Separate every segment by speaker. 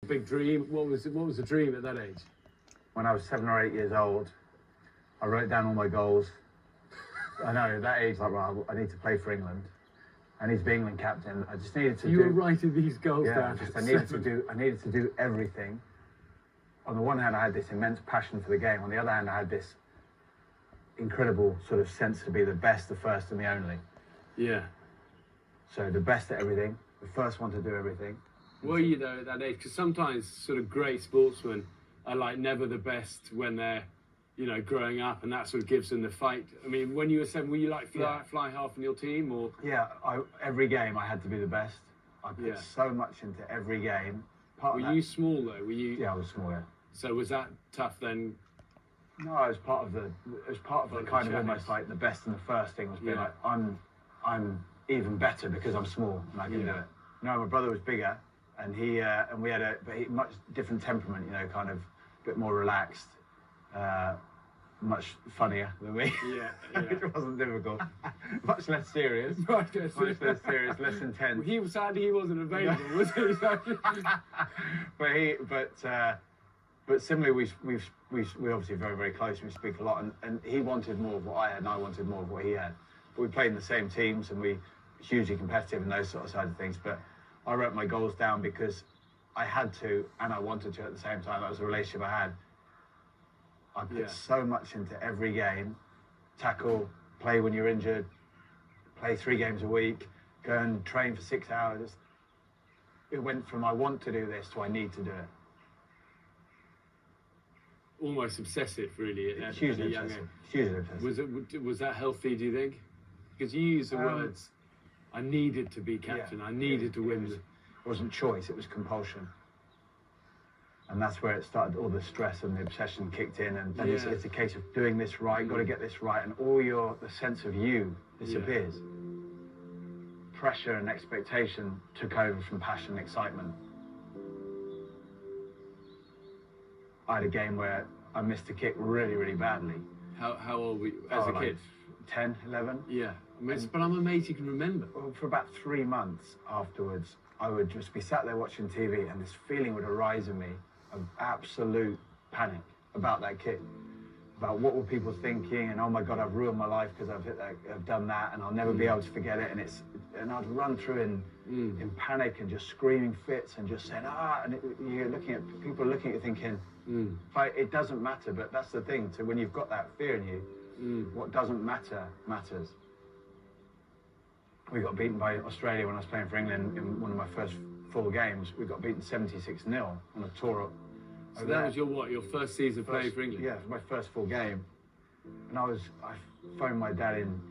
Speaker 1: big dream? What was the dream at that age?
Speaker 2: When I was 7 or 8 years old, I wrote down all my goals. I know, at that age, like, well, I need to play for England. I need to be England captain. I just needed to
Speaker 1: You were writing these goals down.
Speaker 2: I needed to do everything. On the one hand, I had this immense passion for the game. On the other hand, I had this incredible sort of sense to be the best, the first and the only.
Speaker 1: Yeah.
Speaker 2: So the best at everything, the first one to do everything.
Speaker 1: Were you though at that age? Because sometimes sort of great sportsmen are like never the best when they're, you know, growing up, and that sort of gives them the fight. I mean, when you were 7, were you like fly half in your team, or?
Speaker 2: Yeah, every game I had to be the best. I put so much into every game.
Speaker 1: Were you small though? Were you?
Speaker 2: Yeah, I was small. Yeah.
Speaker 1: So was that tough then?
Speaker 2: No, it was part of the kind of almost like the best and the first thing was being like, I'm even better because I'm small and I can do it. No, my brother was bigger, and we had a much different temperament, you know, kind of a bit more relaxed, much funnier than me. It wasn't difficult. Much less serious. Much less serious, less intense.
Speaker 1: Sadly he wasn't available, was he?
Speaker 2: But similarly, we're obviously very, very close. We speak a lot, and he wanted more of what I had, and I wanted more of what he had. But we played in the same teams, and we were hugely competitive and those sort of sides of things. But I wrote my goals down because I had to, and I wanted to at the same time. That was the relationship I had. I put so much into every game. Tackle, play when you're injured, play 3 games a week, go and train for 6 hours. It went from I want to do this to I need to do it.
Speaker 1: Almost obsessive, really. At
Speaker 2: Hugely obsessive.
Speaker 1: Was that healthy, do you think? Because you use the words, I needed to be captain, I needed to win.
Speaker 2: It wasn't choice, it was compulsion. And that's where it started, all the stress and the obsession kicked in, and then it's a case of doing this right, got to get this right, and the sense of you disappears. Pressure and expectation took over from passion and excitement. I had a game where I missed a kick really, really badly.
Speaker 1: How old were you as a kid?
Speaker 2: 10, 11.
Speaker 1: Yeah, but I'm amazed you can remember.
Speaker 2: Well, for about 3 months afterwards, I would just be sat there watching TV, and this feeling would arise in me of absolute panic about that kick, about what were people thinking, and oh my God, I've ruined my life because I've done that, and I'll never be able to forget it. And I'd run through in panic and just screaming fits and just saying and you're looking at people looking at you thinking, it doesn't matter. But that's the thing. So when you've got that fear in you, what doesn't matter matters. We got beaten by Australia when I was playing for England in one of my first full games. We got beaten 76-0 on a tour.
Speaker 1: So that was your first season playing for England?
Speaker 2: Yeah, it was my first full game. And I phoned my dad in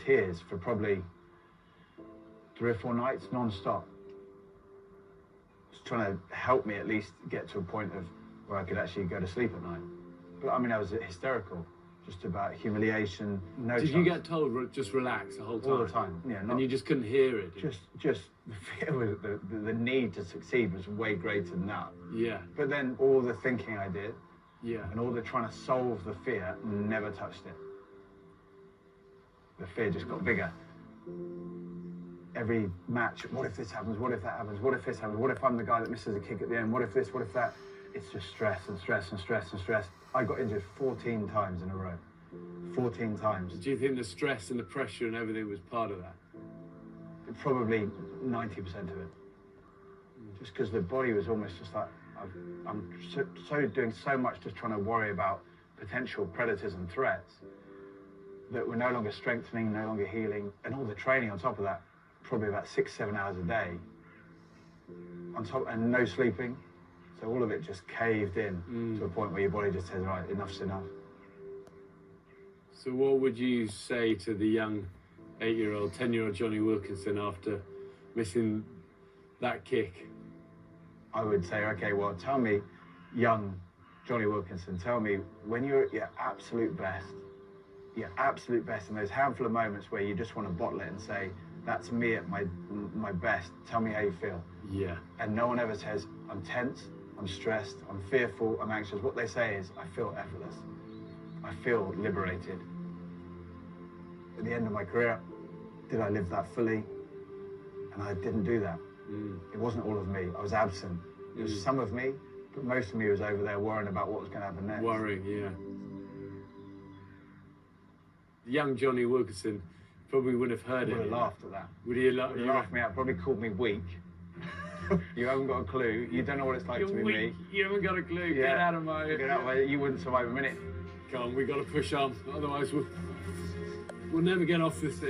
Speaker 2: tears for probably 3 or 4 nights non-stop. Just trying to help me at least get to a point of where I could actually go to sleep at night. But I mean, I was hysterical. Just about humiliation, no chance.
Speaker 1: Did you get told just relax the whole time?
Speaker 2: All the time, yeah.
Speaker 1: And you just couldn't hear it?
Speaker 2: Just the fear, the need to succeed was way greater than that.
Speaker 1: Yeah.
Speaker 2: But then all the thinking I did,
Speaker 1: and
Speaker 2: all the trying to solve the fear, never touched it. The fear just got bigger. Every match, what if this happens, what if that happens, what if this happens, what if I'm the guy that misses a kick at the end, what if this, what if that? It's just stress and stress and stress and stress. I got injured 14 times in a row. 14 times.
Speaker 1: Do you think the stress and the pressure and everything was part of that?
Speaker 2: Probably 90% of it. Just because the body was almost just like, I'm so doing so much just trying to worry about potential predators and threats that we're no longer strengthening, no longer healing, and all the training on top of that, probably about 6-7 hours a day on top, and no sleeping. So all of it just caved in to a point where your body just says, right, enough's enough.
Speaker 1: So what would you say to the young 8-year-old, 10-year-old Jonny Wilkinson after missing that kick?
Speaker 2: I would say, okay, well, tell me, young Jonny Wilkinson, tell me when you're at your absolute best, and there's a handful of moments where you just want to bottle it and say, that's me at my best, tell me how you feel.
Speaker 1: Yeah.
Speaker 2: And no one ever says, I'm tense, I'm stressed, I'm fearful, I'm anxious. What they say is, I feel effortless. I feel liberated. At the end of my career, did I live that fully? And I didn't do that. It wasn't all of me. I was absent. It was some of me, but most of me was over there worrying about what was going to happen next.
Speaker 1: Worrying, yeah. Young Jonny Wilkinson probably wouldn't have heard
Speaker 2: He
Speaker 1: it.
Speaker 2: would have laughed at that.
Speaker 1: Would he have laughed?
Speaker 2: He laughed me out, probably called me weak. You haven't got a clue. You don't know what it's like
Speaker 1: You're
Speaker 2: to be
Speaker 1: weak.
Speaker 2: me.
Speaker 1: You haven't got a clue.
Speaker 2: Yeah.
Speaker 1: Get out of my...
Speaker 2: Get out of my... You wouldn't survive a minute.
Speaker 1: Come on, we got to push on. Otherwise, we'll never get off this thing.